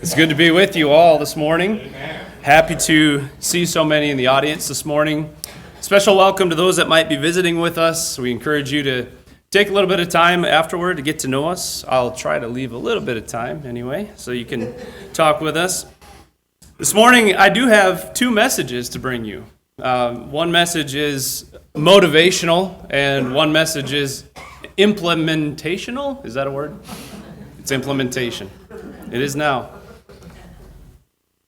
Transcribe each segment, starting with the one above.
It's good to be with you all this morning. Happy to see so many in the audience this morning. Special welcome to those that might be visiting with us. We encourage you to take a little bit of time afterward to get to know us. I'll try to leave a little bit of time anyway, so you can talk with us. This morning, I do have two messages to bring you. One message is motivational, and one message is implementational. Is that a word? It's implementation. It is now.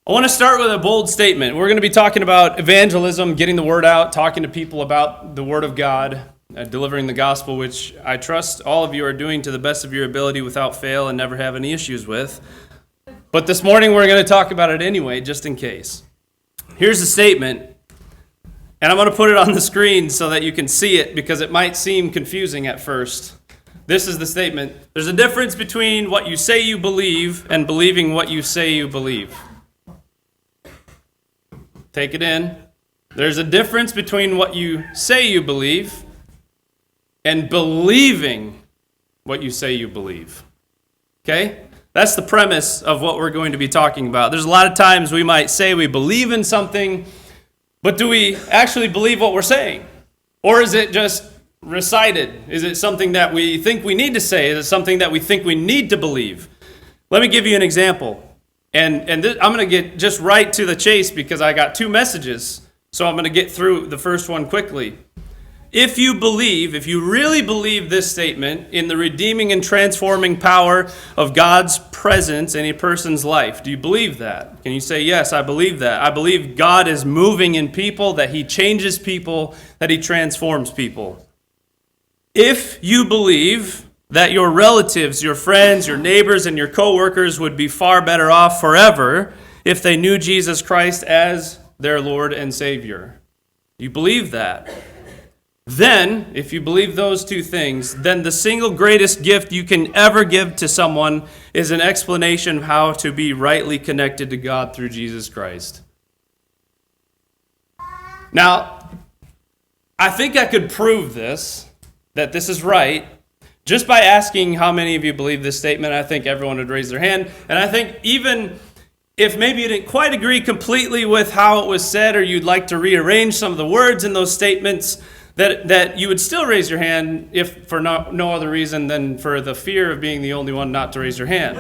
I want to start with a bold statement. We're going to be talking about evangelism, getting the word out, talking to people about the Word of God, delivering the gospel, which I trust all of you are doing to the best of your ability without fail and never have any issues with. But this morning we're going to talk about it anyway, just in case. Here's the statement, and I'm going to put it on the screen so that you can see it because it might seem confusing at first. This is the statement. There's a difference between what you say you believe and believing what you say you believe. Take it in. There's a difference between what you say you believe and believing what you say you believe. Okay? That's the premise of what we're going to be talking about. There's a lot of times we might say we believe in something, but do we actually believe what we're saying? Or is it just recited? Is it something that we think we need to say? Is it something that we think we need to believe? Let me give you an example. And I'm going to get just right to the chase because I got two messages, so I'm going to get through the first one quickly. If you really believe this statement in the redeeming and transforming power of God's presence in a person's life, do you believe that? Can you say, yes, I believe that. I believe God is moving in people, that He changes people, that He transforms people. If you believe that your relatives, your friends, your neighbors, and your co-workers would be far better off forever if they knew Jesus Christ as their Lord and Savior. You believe that. Then, if you believe those two things, then the single greatest gift you can ever give to someone is an explanation of how to be rightly connected to God through Jesus Christ. Now, I think I could prove this, that this is right, just by asking how many of you believe this statement. I think everyone would raise their hand. And I think even if maybe you didn't quite agree completely with how it was said, or you'd like to rearrange some of the words in those statements, that you would still raise your hand, if for no other reason than for the fear of being the only one not to raise your hand.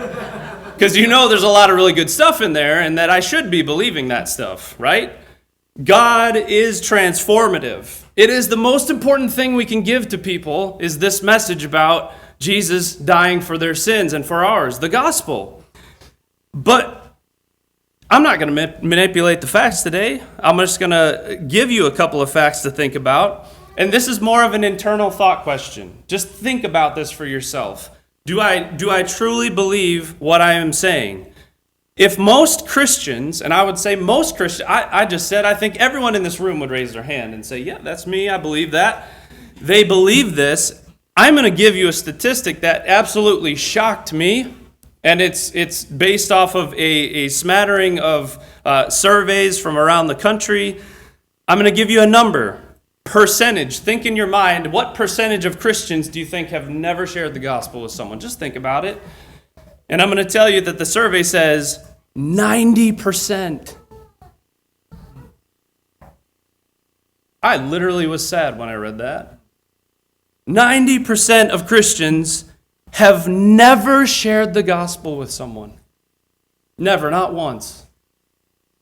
Because you know there's a lot of really good stuff in there, and that I should be believing that stuff, right? God is transformative. It is the most important thing we can give to people, is this message about Jesus dying for their sins and for ours, the gospel. But I'm not going to manipulate the facts today. I'm just going to give you a couple of facts to think about. And this is more of an internal thought question. Just think about this for yourself. Do I truly believe what I am saying? If most Christians, and I would say most Christians, I just said I think everyone in this room would raise their hand and say, yeah, that's me, I believe that. They believe this. I'm going to give you a statistic that absolutely shocked me, and it's based off of a smattering of surveys from around the country. I'm going to give you a number, percentage. Think in your mind, what percentage of Christians do you think have never shared the gospel with someone? Just think about it. And I'm going to tell you that the survey says 90%. I literally was sad when I read that. 90% of Christians have never shared the gospel with someone. Never, not once.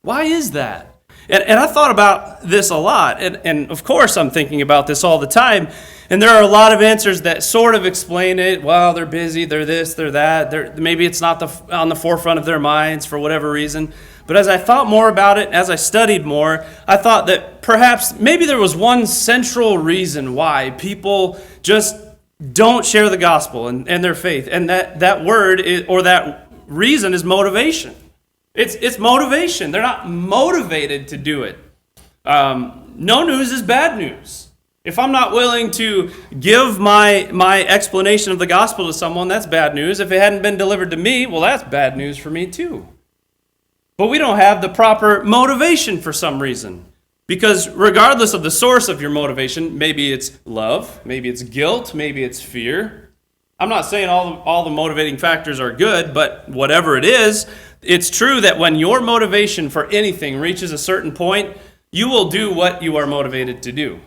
Why is that? And I thought about this a lot, and of course I'm thinking about this all the time, and there are a lot of answers that sort of explain it. Well, they're busy, they're this, they're that, maybe it's not on the forefront of their minds for whatever reason. But as I thought more about it, as I studied more, I thought that perhaps maybe there was one central reason why people just don't share the gospel and their faith, and that word or that reason is motivation. It's motivation. They're not motivated to do it. No news is bad news. If I'm not willing to give my explanation of the gospel to someone, that's bad news. If it hadn't been delivered to me, well, that's bad news for me too. But we don't have the proper motivation for some reason. Because regardless of the source of your motivation, maybe it's love, maybe it's guilt, maybe it's fear. I'm not saying all the motivating factors are good, but whatever it is, it's true that when your motivation for anything reaches a certain point, you will do what you are motivated to do.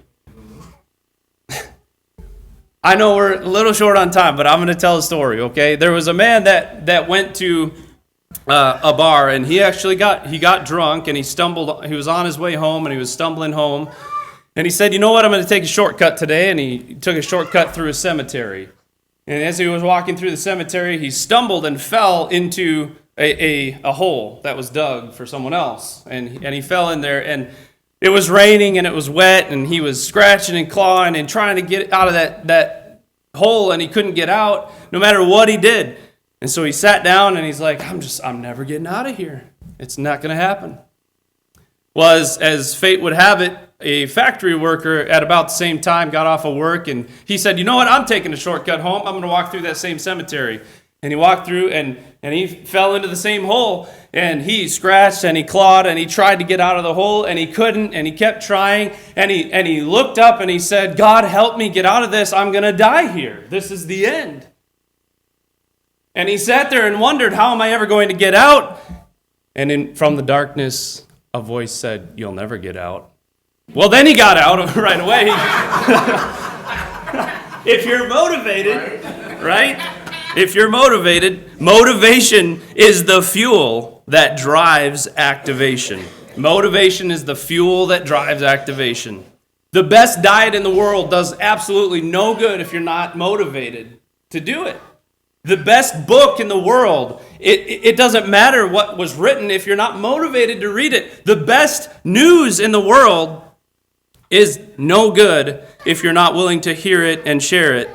I know we're a little short on time, but I'm going to tell a story, okay? There was a man that went to a bar, and he got drunk, and he was on his way home, and he was stumbling home, and he said, you know what, I'm going to take a shortcut today, and he took a shortcut through a cemetery. And as he was walking through the cemetery, he stumbled and fell into a hole that was dug for someone else. And he fell in there, and it was raining, and it was wet, and he was scratching and clawing and trying to get out of that hole, and he couldn't get out no matter what he did. And so he sat down, and he's like, I'm never getting out of here. It's not going to happen. Well, as fate would have it, a factory worker at about the same time got off of work, and he said, you know what, I'm taking a shortcut home. I'm going to walk through that same cemetery. And he walked through, and he fell into the same hole, and he scratched, and he clawed, and he tried to get out of the hole, and he couldn't, and he kept trying, and he looked up, and he said, God, help me get out of this. I'm going to die here. This is the end. And he sat there and wondered, how am I ever going to get out? And from the darkness, a voice said, you'll never get out. Well, then he got out right away. If you're motivated, right? If you're motivated, motivation is the fuel that drives activation. Motivation is the fuel that drives activation. The best diet in the world does absolutely no good if you're not motivated to do it. The best book in the world, it doesn't matter what was written if you're not motivated to read it. The best news in the world is no good if you're not willing to hear it and share it.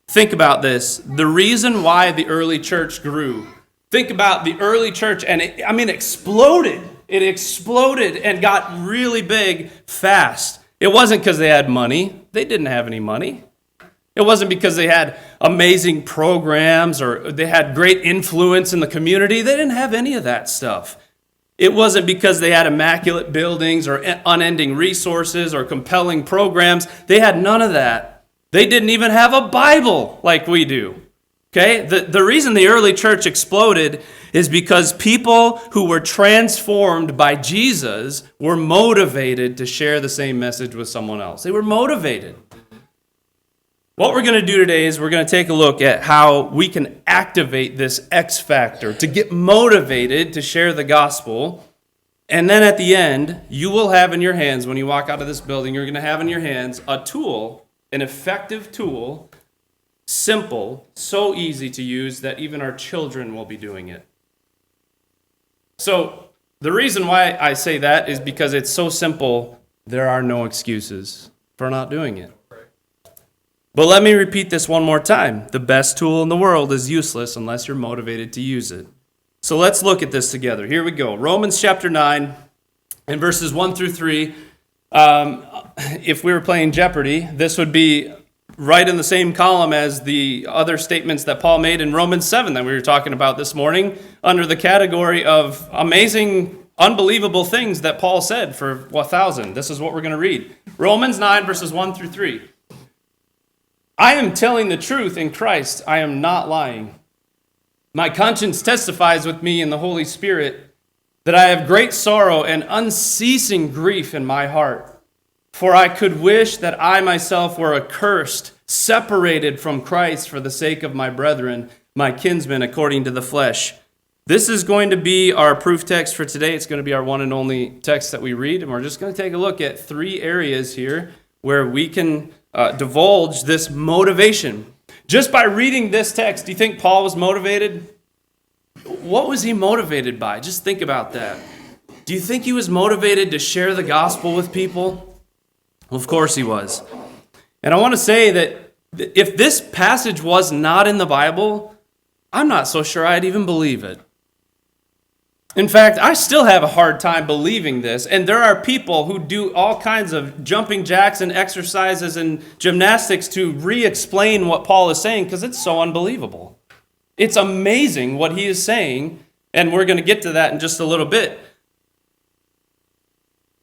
Think about this. The reason why the early church grew. Think about the early church, and it exploded. It exploded and got really big fast. It wasn't because they had money. They didn't have any money. It wasn't because they had amazing programs or they had great influence in the community. They didn't have any of that stuff. It wasn't because they had immaculate buildings or unending resources or compelling programs. They had none of that. They didn't even have a Bible like we do. Okay? The reason the early church exploded is because people who were transformed by Jesus were motivated to share the same message with someone else. They were motivated. What we're going to do today is we're going to take a look at how we can activate this X factor to get motivated to share the gospel. And then at the end, you will have in your hands, when you walk out of this building, you're going to have in your hands a tool, an effective tool, simple, so easy to use that even our children will be doing it. So the reason why I say that is because it's so simple, there are no excuses for not doing it. But let me repeat this one more time. The best tool in the world is useless unless you're motivated to use it. So let's look at this together. Here we go. Romans chapter 9 and verses 1 through 3. If we were playing Jeopardy, this would be right in the same column as the other statements that Paul made in Romans 7 that we were talking about this morning, under the category of amazing, unbelievable things that Paul said for 1,000. This is what we're going to read. Romans 9 verses 1 through 3. I am telling the truth in Christ. I am not lying. My conscience testifies with me in the Holy Spirit that I have great sorrow and unceasing grief in my heart. For I could wish that I myself were accursed, separated from Christ for the sake of my brethren, my kinsmen according to the flesh. This is going to be our proof text for today. It's going to be our one and only text that we read. And we're just going to take a look at 3 areas here where we can divulge this motivation. Just by reading this text, do you think Paul was motivated? What was he motivated by? Just think about that. Do you think he was motivated to share the gospel with people? Well, of course he was. And I want to say that if this passage was not in the Bible, I'm not so sure I'd even believe it. In fact, I still have a hard time believing this, and there are people who do all kinds of jumping jacks and exercises and gymnastics to re-explain what Paul is saying because it's so unbelievable. It's amazing what he is saying, and we're going to get to that in just a little bit.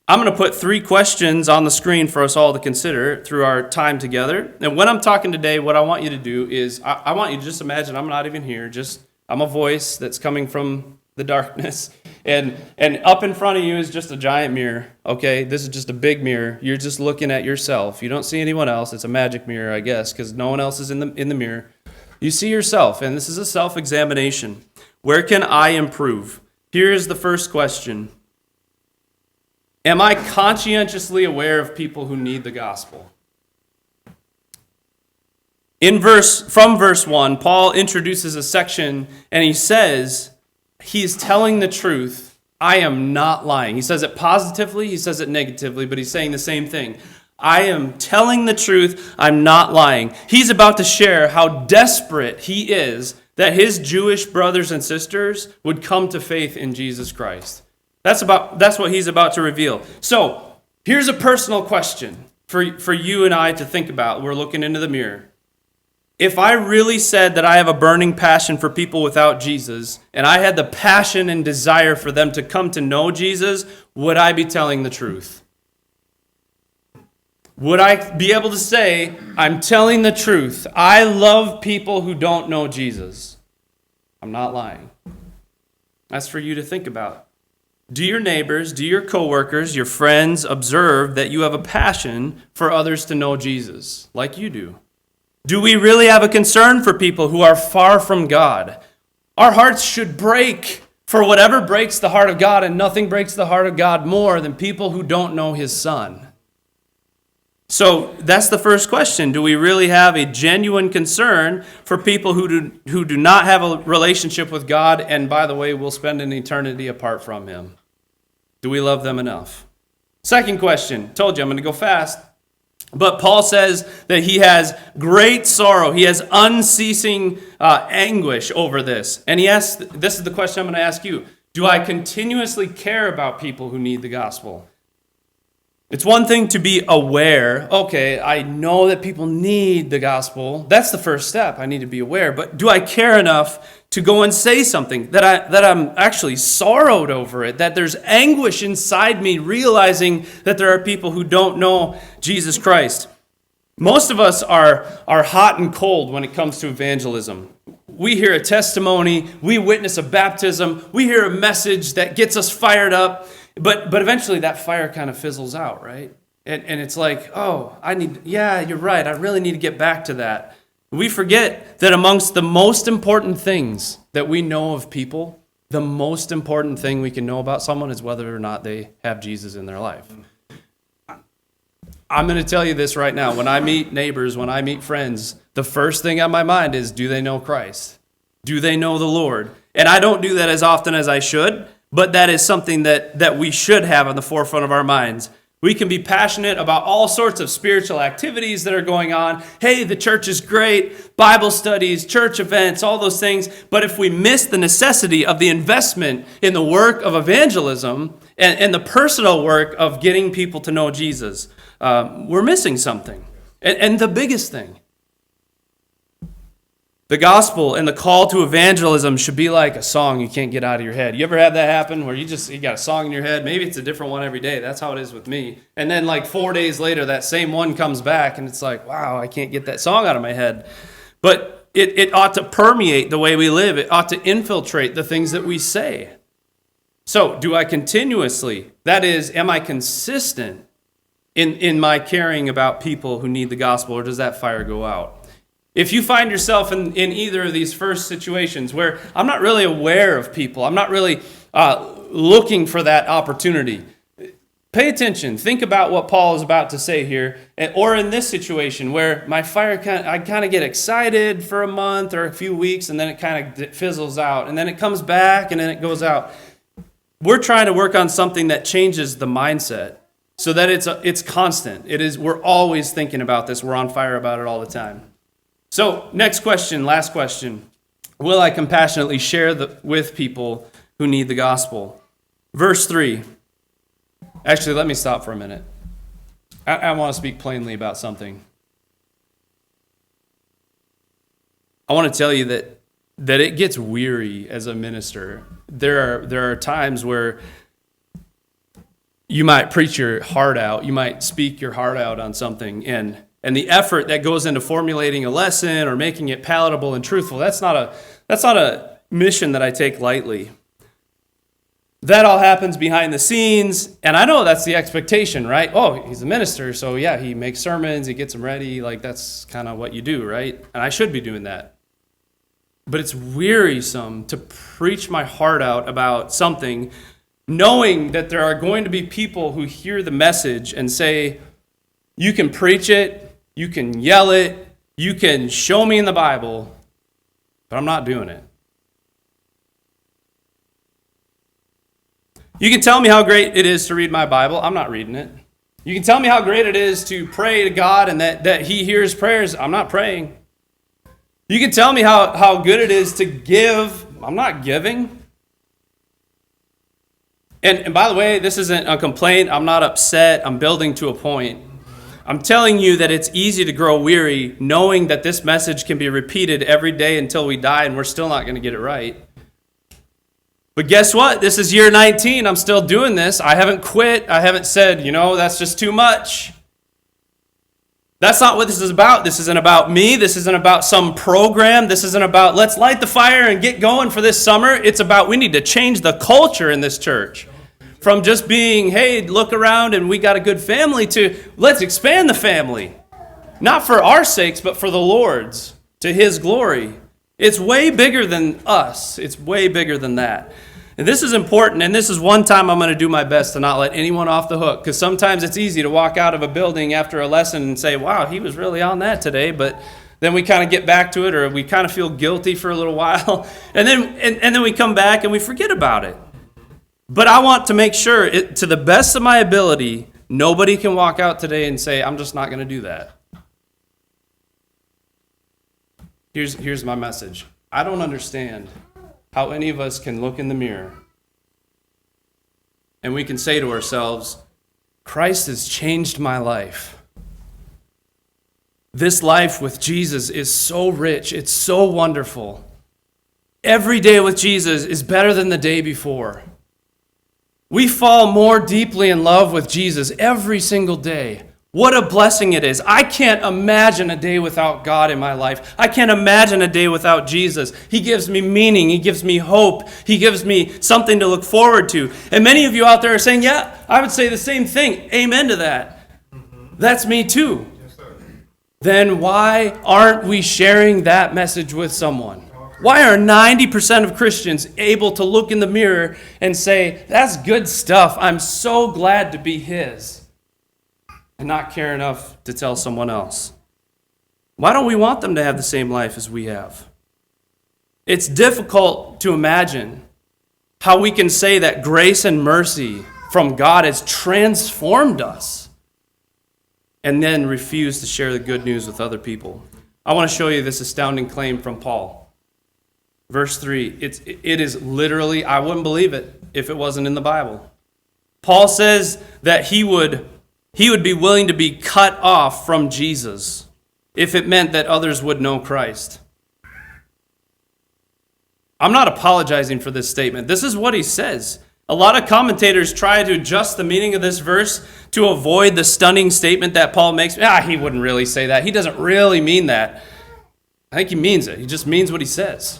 I'm going to put 3 questions on the screen for us all to consider through our time together. And when I'm talking today, what I want you to do is I want you to just imagine I'm not even here. I'm a voice that's coming from the darkness. And up in front of you is just a giant mirror, okay? This is just a big mirror. You're just looking at yourself. You don't see anyone else. It's a magic mirror, I guess, because no one else is in the mirror. You see yourself, and this is a self-examination. Where can I improve? Here is the first question. Am I conscientiously aware of people who need the gospel? From verse 1, Paul introduces a section, and he says, he's telling the truth. I am not lying. He says it positively, he says it negatively, but he's saying the same thing. I am telling the truth. I'm not lying. He's about to share how desperate he is that his Jewish brothers and sisters would come to faith in Jesus Christ. That's what he's about to reveal. So, here's a personal question for you and I to think about. We're looking into the mirror. If I really said that I have a burning passion for people without Jesus, and I had the passion and desire for them to come to know Jesus, would I be telling the truth? Would I be able to say, I'm telling the truth? I love people who don't know Jesus. I'm not lying. That's for you to think about. Do your neighbors, do your coworkers, your friends observe that you have a passion for others to know Jesus, like you do? Do we really have a concern for people who are far from God? Our hearts should break for whatever breaks the heart of God, and nothing breaks the heart of God more than people who don't know his Son. So that's the first question. Do we really have a genuine concern for people who do not have a relationship with God, and by the way, will spend an eternity apart from him? Do we love them enough? Second question. Told you I'm going to go fast. But Paul says that he has great sorrow. He has unceasing anguish over this. And he asks, this is the question I'm going to ask you. Do I continuously care about people who need the gospel? It's one thing to be aware. Okay, I know that people need the gospel. That's the first step. I need to be aware. But do I care enough to go and say something that I'm actually sorrowed over it, that there's anguish inside me realizing that there are people who don't know Jesus Christ? Most of us are hot and cold when it comes to evangelism. We hear a testimony, we witness a baptism, we hear a message that gets us fired up, but eventually that fire kind of fizzles out, right? And it's like, you're right, I really need to get back to that. We forget that amongst the most important things that we know of people, the most important thing we can know about someone is whether or not they have Jesus in their life. I'm going to tell you this right now. When I meet neighbors, when I meet friends, the first thing on my mind is, do they know Christ? Do they know the Lord? And I don't do that as often as I should, but that is something that we should have on the forefront of our minds. We can be passionate about all sorts of spiritual activities that are going on. Hey, the church is great, Bible studies, church events, all those things. But if we miss the necessity of the investment in the work of evangelism and the personal work of getting people to know Jesus, we're missing something. And the biggest thing, the gospel and the call to evangelism should be like a song you can't get out of your head. You ever had that happen where you got a song in your head? Maybe it's a different one every day. That's how it is with me. And then like 4 days later, that same one comes back and it's like, wow, I can't get that song out of my head. But it ought to permeate the way we live. It ought to infiltrate the things that we say. So do I continuously, that is, am I consistent in my caring about people who need the gospel, or does that fire go out? If you find yourself in either of these first situations where I'm not really aware of people, I'm not really looking for that opportunity, pay attention. Think about what Paul is about to say here. Or in this situation where my fire, I kind of get excited for a month or a few weeks, and then it kind of fizzles out, and then it comes back, and then it goes out. We're trying to work on something that changes the mindset so that it's constant. We're always thinking about this. We're on fire about it all the time. So, next question, last question. Will I compassionately share with people who need the gospel? Verse 3. Actually, let me stop for a minute. I want to speak plainly about something. I want to tell you that it gets weary as a minister. There are times where you might preach your heart out. You might speak your heart out on something, and the effort that goes into formulating a lesson or making it palatable and truthful, that's not a mission that I take lightly. that all happens behind the scenes, and I know that's the expectation, right? Oh, he's a minister, so yeah, he makes sermons, he gets them ready, like that's kind of what you do, right? And I should be doing that. But it's wearisome to preach my heart out about something, knowing that there are going to be people who hear the message and say, you can preach it, you can yell it, you can show me in the Bible, but I'm not doing it. You can tell me how great it is to read my Bible. I'm not reading it. You can tell me how great it is to pray to God and that He hears prayers. I'm not praying. You can tell me how good it is to give. I'm not giving. And by the way, this isn't a complaint. I'm not upset. I'm building to a point. I'm telling you that it's easy to grow weary knowing that this message can be repeated every day until we die and we're still not going to get it right. But guess what? This is year 19. I'm still doing this. I haven't quit. I haven't said, that's just too much. That's not what this is about. This isn't about me. This isn't about some program. This isn't about let's light the fire and get going for this summer. It's about we need to change the culture in this church. From just being, hey, look around and we got a good family, to let's expand the family. Not for our sakes, but for the Lord's, to His glory. It's way bigger than us. It's way bigger than that. And this is important, and this is one time I'm going to do my best to not let anyone off the hook, because sometimes it's easy to walk out of a building after a lesson and say, wow, he was really on that today, but then we kind of get back to it, or we kind of feel guilty for a little while, and then we come back and we forget about it. But I want to make sure, to the best of my ability, nobody can walk out today and say, I'm just not going to do that. Here's my message. I don't understand how any of us can look in the mirror and we can say to ourselves, Christ has changed my life. This life with Jesus is so rich. It's so wonderful. Every day with Jesus is better than the day before. We fall more deeply in love with Jesus every single day. What a blessing it is. I can't imagine a day without God in my life. I can't imagine a day without Jesus. He gives me meaning. He gives me hope. He gives me something to look forward to. And many of you out there are saying, yeah, I would say the same thing. Amen to that. That's me too. Yes, sir. Then why aren't we sharing that message with someone? Why are 90% of Christians able to look in the mirror and say, that's good stuff. I'm so glad to be His. And not care enough to tell someone else? Why don't we want them to have the same life as we have? It's difficult to imagine how we can say that grace and mercy from God has transformed us and then refuse to share the good news with other people. I want to show you this astounding claim from Paul. Verse 3, it is literally, I wouldn't believe it if it wasn't in the Bible. Paul says that he would be willing to be cut off from Jesus if it meant that others would know Christ. I'm not apologizing for this statement. This is what he says. A lot of commentators try to adjust the meaning of this verse to avoid the stunning statement that Paul makes. He wouldn't really say that. He doesn't really mean that. I think he means it. He just means what he says.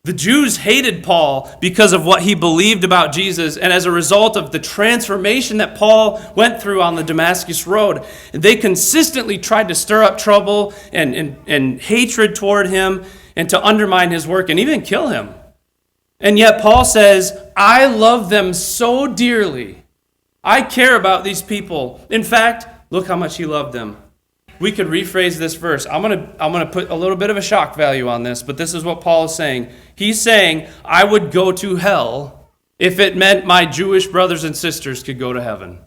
The Jews hated Paul because of what he believed about Jesus, and as a result of the transformation that Paul went through on the Damascus Road, they consistently tried to stir up trouble and hatred toward him and to undermine his work and even kill him. And yet Paul says, I love them so dearly. I care about these people. In fact, look how much he loved them. We could rephrase this verse. I'm gonna put a little bit of a shock value on this, but this is what Paul is saying. He's saying, I would go to hell if it meant my Jewish brothers and sisters could go to heaven.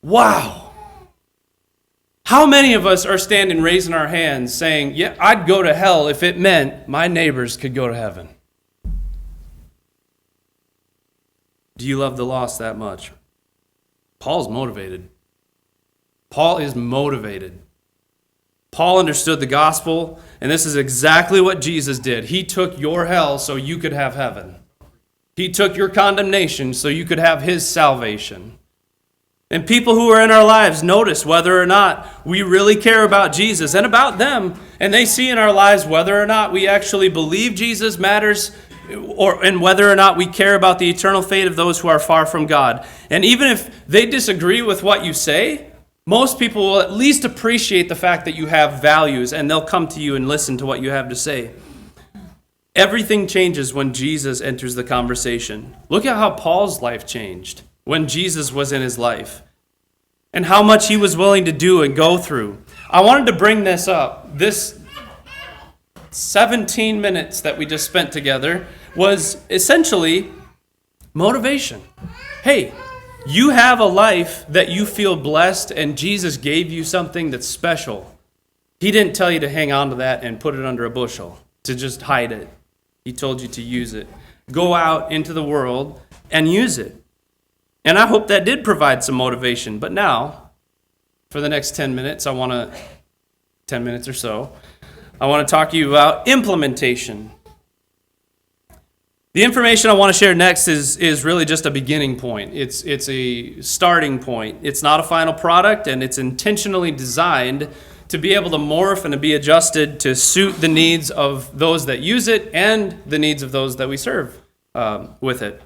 Wow. How many of us are standing raising our hands saying, yeah, I'd go to hell if it meant my neighbors could go to heaven? Do you love the lost that much? Paul's motivated. Paul is motivated. Paul understood the gospel, and this is exactly what Jesus did. He took your hell so you could have heaven. He took your condemnation so you could have His salvation. And people who are in our lives notice whether or not we really care about Jesus and about them, and they see in our lives whether or not we actually believe Jesus matters and whether or not we care about the eternal fate of those who are far from God. And even if they disagree with what you say, most people will at least appreciate the fact that you have values, and they'll come to you and listen to what you have to say. Everything changes when Jesus enters the conversation. Look at how Paul's life changed when Jesus was in his life, and how much he was willing to do and go through. I wanted to bring this up. This 17 minutes that we just spent together was essentially motivation. Hey, you have a life that you feel blessed, and Jesus gave you something that's special. He didn't tell you to hang on to that and put it under a bushel, to just hide it. He told you to use it. Go out into the world and use it. And I hope that did provide some motivation. But now, for the next 10 minutes, 10 minutes or so, I want to talk to you about implementation. The information I want to share next is really just a beginning point. It's a starting point. It's not a final product, and it's intentionally designed to be able to morph and to be adjusted to suit the needs of those that use it and the needs of those that we serve with it.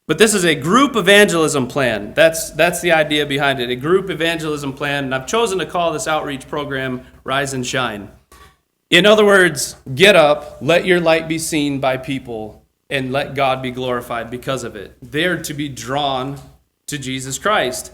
But this is a group evangelism plan. That's the idea behind it, a group evangelism plan. And I've chosen to call this outreach program Rise and Shine. In other words, get up, let your light be seen by people, and let God be glorified because of it. They're to be drawn to Jesus Christ.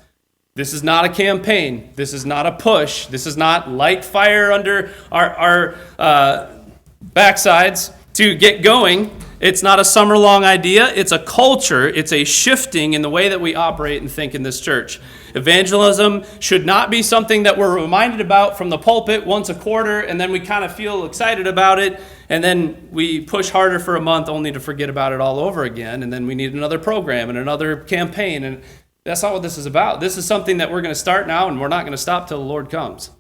This is not a campaign. This is not a push. This is not light fire under our backsides to get going. It's not a summer-long idea. It's a culture. It's a shifting in the way that we operate and think in this church. Evangelism should not be something that we're reminded about from the pulpit once a quarter, and then we kind of feel excited about it, and then we push harder for a month only to forget about it all over again, and then we need another program and another campaign, and that's not what this is about. This is something that we're going to start now, and we're not going to stop till the Lord comes.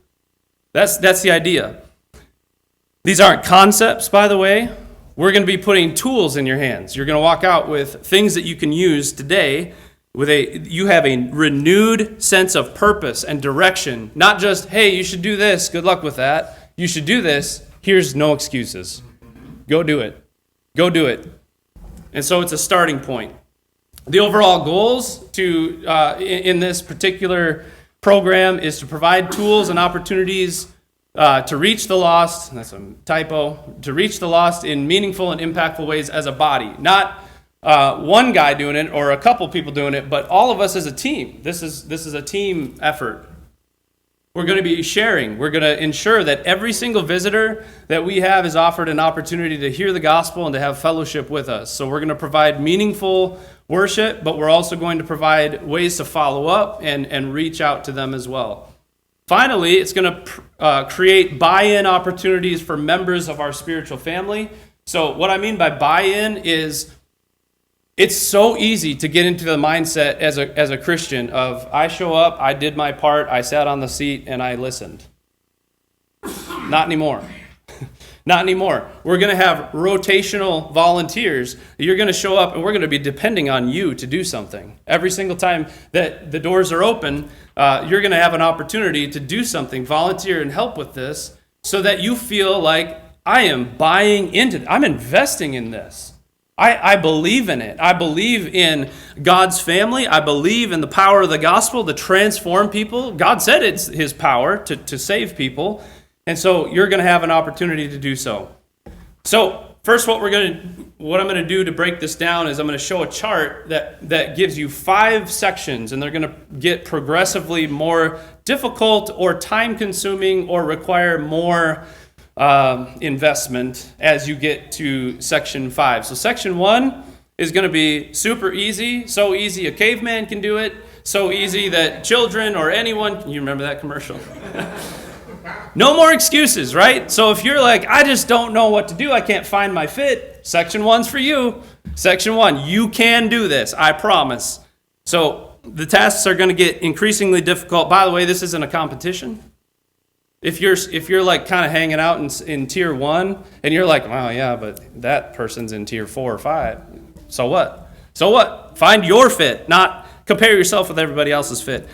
That's the idea. These aren't concepts, by the way. We're going to be putting tools in your hands. You're going to walk out with things that you can use today. You have a renewed sense of purpose and direction. Not just, hey, you should do this. Good luck with that. You should do this. Here's no excuses. Go do it. Go do it. And so it's a starting point. The overall goals in this particular program is to provide tools and opportunities to reach the lost, that's a typo, to reach the lost in meaningful and impactful ways as a body. Not one guy doing it or a couple people doing it, but all of us as a team. This is a team effort. We're going to be sharing. We're going to ensure that every single visitor that we have is offered an opportunity to hear the gospel and to have fellowship with us. So we're going to provide meaningful worship, but we're also going to provide ways to follow up and reach out to them as well. Finally, it's going to create buy-in opportunities for members of our spiritual family. So what I mean by buy-in is it's so easy to get into the mindset as a Christian of I show up, I did my part, I sat on the seat, and I listened. Not anymore. Not anymore. We're going to have rotational volunteers. You're going to show up, and we're going to be depending on you to do something. Every single time that the doors are open, you're going to have an opportunity to do something, volunteer and help with this, so that you feel like I am buying into it. I'm investing in this. I believe in it. I believe in God's family. I believe in the power of the gospel to transform people. God said it's his power to save people. And so you're going to have an opportunity to do so. So first what I'm going to do to break this down is I'm going to show a chart that gives you 5 sections, and they're going to get progressively more difficult or time-consuming or require more investment as you get to section 5. So section 1 is going to be super easy, so easy a caveman can do it, so easy that children or anyone, you remember that commercial? No more excuses, right? So if you're like, I just don't know what to do, I can't find my fit, section 1's for you. Section 1, you can do this, I promise. So the tasks are going to get increasingly difficult. By the way, this isn't a competition. If you're like kind of hanging out in tier 1 and you're like, well, yeah, but that person's in tier 4 or 5. So what? So what? Find your fit, not compare yourself with everybody else's fit.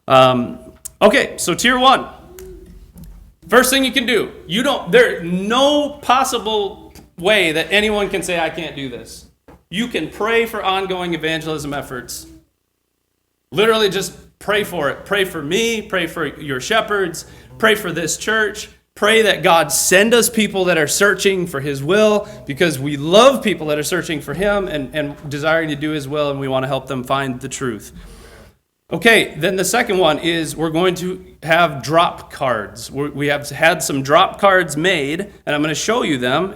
Okay, so tier 1. First thing you can do, there's no possible way that anyone can say, I can't do this. You can pray for ongoing evangelism efforts. Literally just pray for it. Pray for me. Pray for your shepherds. Pray for this church. Pray that God send us people that are searching for his will, because we love people that are searching for him and desiring to do his will, and we want to help them find the truth. Okay, then the second one is we're going to have drop cards. We have had some drop cards made, and I'm going to show you them.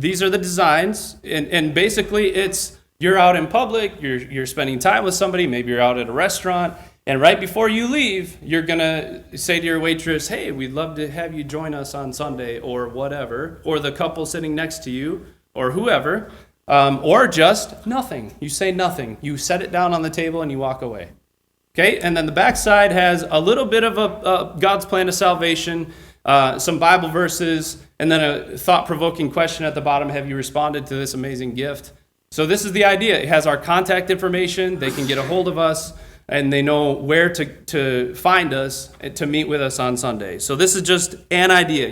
These are the designs, and basically it's you're out in public, you're spending time with somebody, maybe you're out at a restaurant, and right before you leave, you're going to say to your waitress, hey, we'd love to have you join us on Sunday, or whatever, or the couple sitting next to you, or whoever. Or just nothing. You say nothing. You set it down on the table and you walk away. Okay? And then the back side has a little bit of a God's plan of salvation, some Bible verses, and then a thought-provoking question at the bottom. Have you responded to this amazing gift? So this is the idea. It has our contact information. They can get a hold of us, and they know where to find us to meet with us on Sunday. So this is just an idea.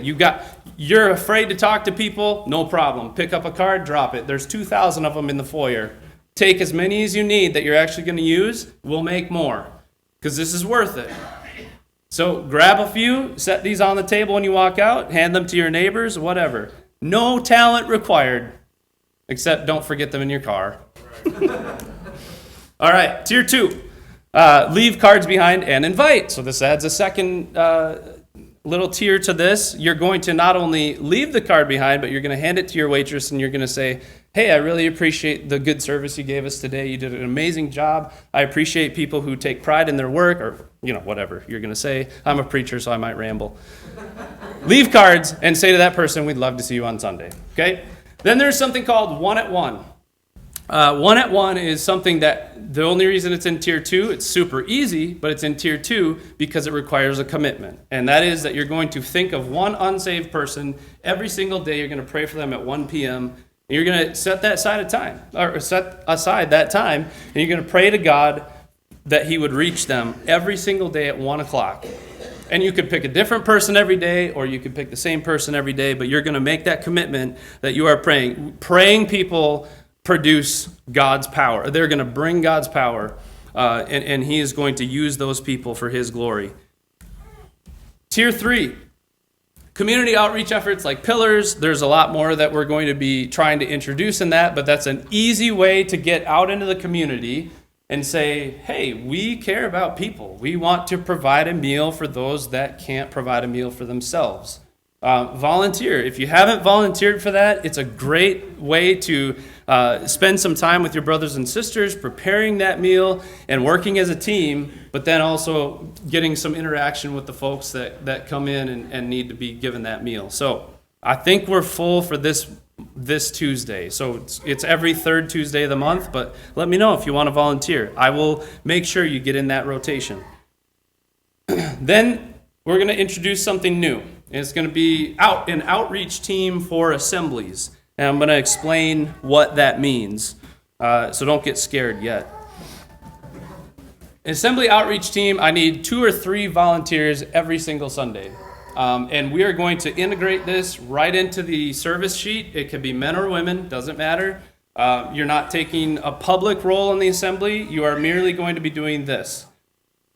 You're afraid to talk to people? No problem. Pick up a card, drop it. There's 2,000 of them in the foyer. Take as many as you need that you're actually going to use. We'll make more, because this is worth it. So grab a few, set these on the table when you walk out, hand them to your neighbors, whatever. No talent required, except don't forget them in your car. All right, tier 2. Leave cards behind and invite. So this adds a second little tier to this. You're going to not only leave the card behind, but you're going to hand it to your waitress, and you're going to say, hey, I really appreciate the good service you gave us today. You did an amazing job. I appreciate people who take pride in their work, or whatever you're going to say. I'm a preacher, so I might ramble. Leave cards and say to that person, we'd love to see you on Sunday. Okay? Then there's something called one-at-one. One-at-one is something that the only reason it's in tier 2, it's super easy, but it's in tier 2 because it requires a commitment. And that is that you're going to think of one unsaved person every single day. You're going to pray for them at 1 p.m. And you're going to set aside that time, and you're going to pray to God that he would reach them every single day at 1 o'clock. And you could pick a different person every day, or you could pick the same person every day, but you're going to make that commitment that you are praying. Praying people produce God's power. They're going to bring God's power, and he is going to use those people for his glory. Tier 3, community outreach efforts like Pillars. There's a lot more that we're going to be trying to introduce in that, but that's an easy way to get out into the community and say, hey, we care about people. We want to provide a meal for those that can't provide a meal for themselves. Volunteer. If you haven't volunteered for that, it's a great way to spend some time with your brothers and sisters, preparing that meal and working as a team, but then also getting some interaction with the folks that come in and need to be given that meal. So I think we're full for this Tuesday. So it's every third Tuesday of the month, but let me know if you want to volunteer. I will make sure you get in that rotation. Then we're going to introduce something new. It's going to be an outreach team for assemblies. And I'm going to explain what that means. So don't get scared yet. An assembly outreach team, I need 2 or 3 volunteers every single Sunday. And we are going to integrate this right into the service sheet. It could be men or women, doesn't matter. You're not taking a public role in the assembly. You are merely going to be doing this.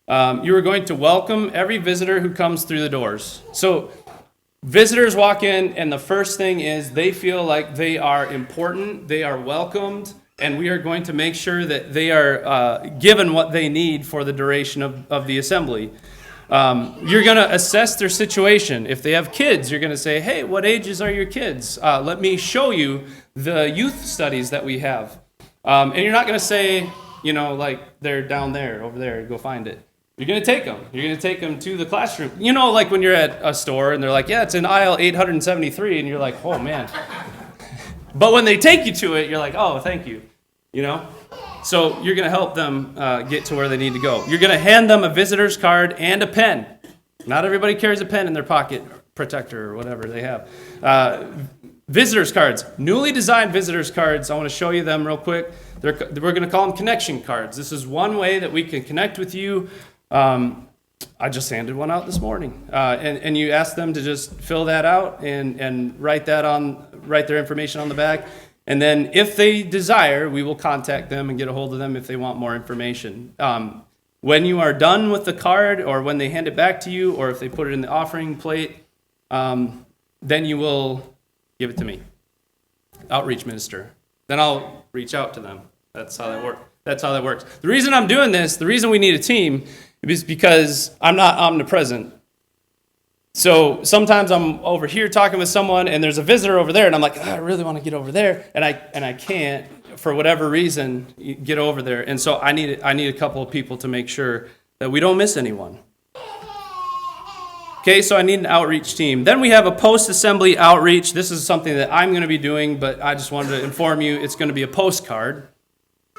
You are going to welcome every visitor who comes through the doors. So visitors walk in, and the first thing is they feel like they are important, they are welcomed, and we are going to make sure that they are given what they need for the duration of the assembly. You're going to assess their situation. If they have kids, you're going to say, hey, what ages are your kids? Let me show you the youth studies that we have. And you're not going to say, like they're down there, over there, go find it. You're going to take them. You're going to take them to the classroom. Like when you're at a store and they're like, yeah, it's in aisle 873, and you're like, oh, man. But when they take you to it, you're like, oh, thank you. So you're going to help them get to where they need to go. You're going to hand them a visitor's card and a pen. Not everybody carries a pen in their pocket protector or whatever they have. Visitors cards, newly designed visitors cards. I want to show you them real quick. We're going to call them connection cards. This is one way that we can connect with you. I just handed one out this morning, and you ask them to just fill that out and write that on write their information on the back. And then if they desire, we will contact them and get a hold of them if they want more information. When you are done with the card, or when they hand it back to you, or if they put it in the offering plate, then you will give it to me, outreach minister. Then I'll reach out to them. That's how that works. The reason I'm doing this, the reason we need a team, is because I'm not omnipresent. So sometimes I'm over here talking with someone, and there's a visitor over there, and I'm like, I really want to get over there, and I can't, for whatever reason, get over there. And so I need a couple of people to make sure that we don't miss anyone. Okay, so I need an outreach team. Then we have a post-assembly outreach. This is something that I'm going to be doing, but I just wanted to inform you it's going to be a postcard.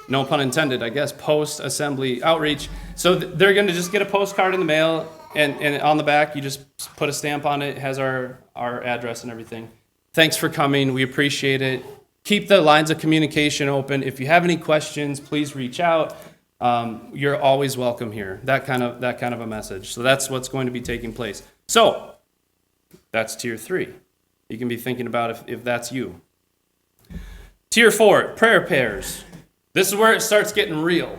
No pun intended, I guess, post-assembly outreach. So they're going to just get a postcard in the mail, and on the back, you just put a stamp on it. It has our address and everything. Thanks for coming. We appreciate it. Keep the lines of communication open. If you have any questions, please reach out. You're always welcome here. That kind of a message. So that's what's going to be taking place. So that's tier 3. You can be thinking about if that's you. Tier 4, prayer pairs. This is where it starts getting real,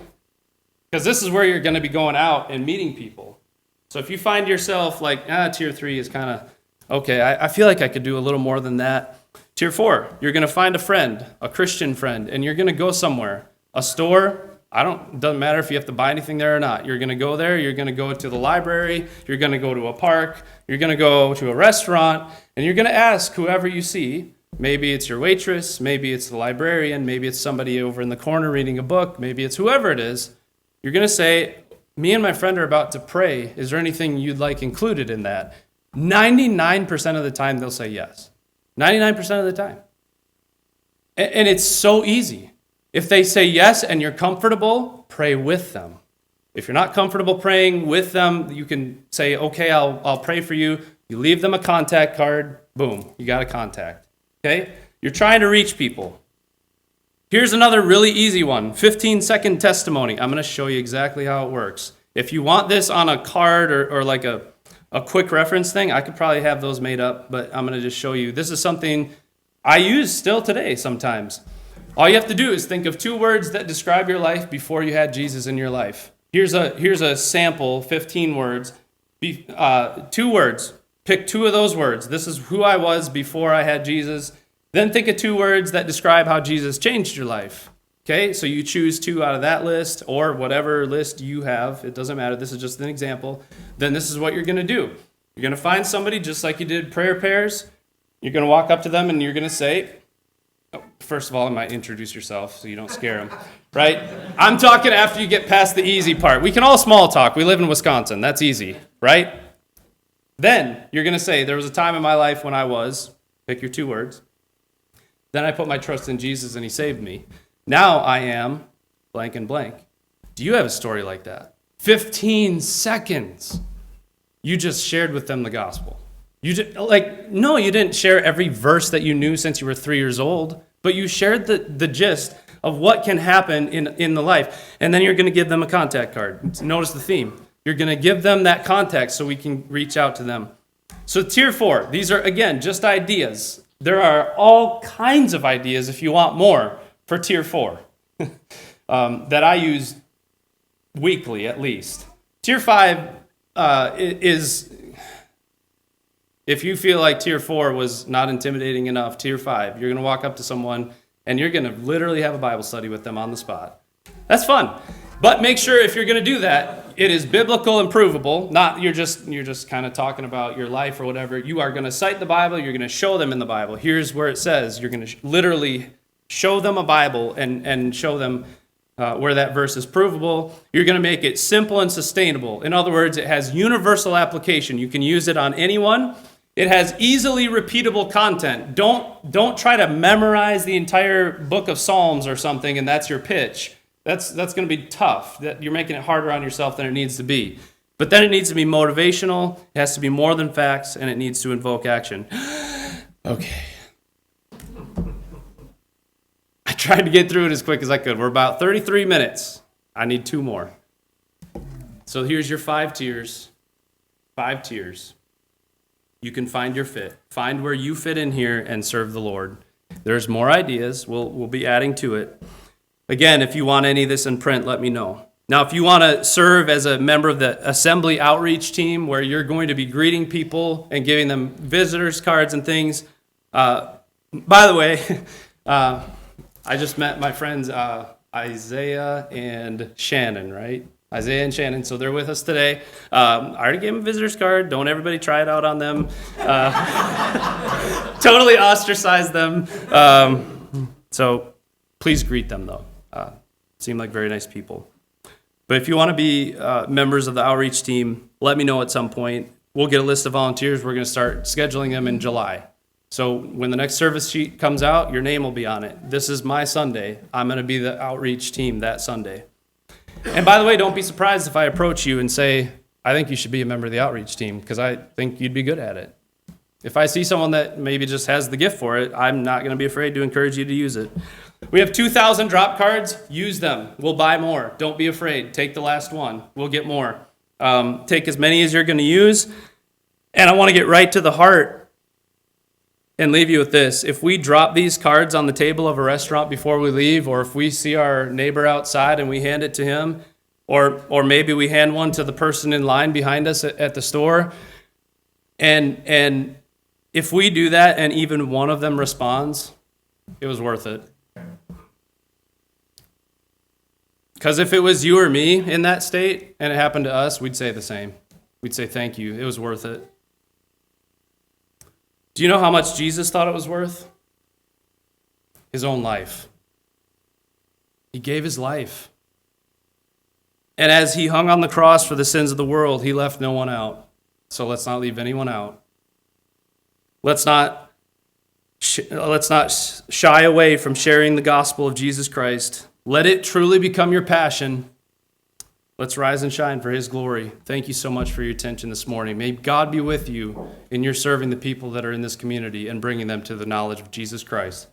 because this is where you're going to be going out and meeting people. So if you find yourself like, tier 3 is kind of, okay, I feel like I could do a little more than that. Tier 4, you're going to find a friend, a Christian friend, and you're going to go somewhere, a store. Doesn't matter if you have to buy anything there or not. You're going to go there, you're going to go to the library, you're going to go to a park, you're going to go to a restaurant, and you're going to ask whoever you see. Maybe it's your waitress, maybe it's the librarian, maybe it's somebody over in the corner reading a book, maybe it's whoever it is. You're going to say, me and my friend are about to pray. Is there anything you'd like included in that? 99% of the time, they'll say yes. 99% of the time. And it's so easy. If they say yes and you're comfortable, pray with them. If you're not comfortable praying with them, you can say, okay, I'll pray for you. You leave them a contact card. Boom, you got a contact. Okay? You're trying to reach people. Here's another really easy one, 15-second testimony. I'm going to show you exactly how it works. If you want this on a card or like a quick reference thing, I could probably have those made up, but I'm going to just show you. This is something I use still today sometimes. All you have to do is think of 2 words that describe your life before you had Jesus in your life. Here's a sample, 15 words. 2 words. Pick 2 of those words. This is who I was before I had Jesus. Then think of 2 words that describe how Jesus changed your life. Okay, so you choose 2 out of that list or whatever list you have. It doesn't matter. This is just an example. Then this is what you're going to do. You're going to find somebody just like you did prayer pairs. You're going to walk up to them and you're going to say, first of all, I might introduce yourself so you don't scare them, right? I'm talking after you get past the easy part. We can all small talk. We live in Wisconsin. That's easy, right? Then you're going to say, there was a time in my life when I was, pick your 2 words. Then I put my trust in Jesus and he saved me. Now I am blank and blank. Do you have a story like that? 15 seconds. You just shared with them the gospel. You didn't share every verse that you knew since you were 3 years old, but you shared the gist of what can happen in the life. And then you're going to give them a contact card. Notice the theme. You're going to give them that contact so we can reach out to them. So tier 4, these are, again, just ideas. There are all kinds of ideas if you want more for tier 4 that I use weekly at least. Tier 5 is, if you feel like tier 4 was not intimidating enough, tier 5, you're going to walk up to someone and you're going to literally have a Bible study with them on the spot. That's fun. But make sure if you're going to do that, it is biblical and provable. Not you're just kind of talking about your life or whatever. You are going to cite the Bible. You're going to show them in the Bible. Here's where it says. You're going to literally show them a Bible and show them where that verse is provable. You're going to make it simple and sustainable. In other words, it has universal application. You can use it on anyone. It has easily repeatable content. Don't try to memorize the entire book of Psalms or something and that's your pitch. That's going to be tough. That you're making it harder on yourself than it needs to be. But then it needs to be motivational. It has to be more than facts, and it needs to invoke action. Okay. I tried to get through it as quick as I could. We're about 33 minutes. I need 2 more. So here's your 5 tiers. 5 tiers. you can find your fit. Find where you fit in here and serve the Lord. There's more ideas. We'll be adding to it. Again, if you want any of this in print, let me know. Now, if you want to serve as a member of the assembly outreach team where you're going to be greeting people and giving them visitors cards and things, by the way, I just met my friends Isaiah and Shannon, right? Isaiah and Shannon, so they're with us today. I already gave them a visitor's card. Don't everybody try it out on them. Totally ostracize them. So please greet them, though. Seem like very nice people. But if you want to be members of the outreach team, let me know at some point. We'll get a list of volunteers. We're going to start scheduling them in July. So when the next service sheet comes out, your name will be on it. This is my Sunday. I'm going to be the outreach team that Sunday. And by the way, don't be surprised if I approach you and say, I think you should be a member of the outreach team because I think you'd be good at it. If I see someone that maybe just has the gift for it, I'm not going to be afraid to encourage you to use it. We have 2,000 drop cards. Use them. We'll buy more. Don't be afraid. Take the last one. We'll get more. Take as many as you're going to use. And I want to get right to the heart and leave you with this. If we drop these cards on the table of a restaurant before we leave, or if we see our neighbor outside and we hand it to him, or maybe we hand one to the person in line behind us at the store, and if we do that and even one of them responds, it was worth it. Because if it was you or me in that state and it happened to us, we'd say the same. We'd say, thank you. It was worth it. Do you know how much Jesus thought it was worth? His own life. He gave his life. And as he hung on the cross for the sins of the world, he left no one out. So let's not leave anyone out. Let's not shy away from sharing the gospel of Jesus Christ. Let it truly become your passion. Let's rise and shine for his glory. Thank you so much for your attention this morning. May God be with you in your serving the people that are in this community and bringing them to the knowledge of Jesus Christ.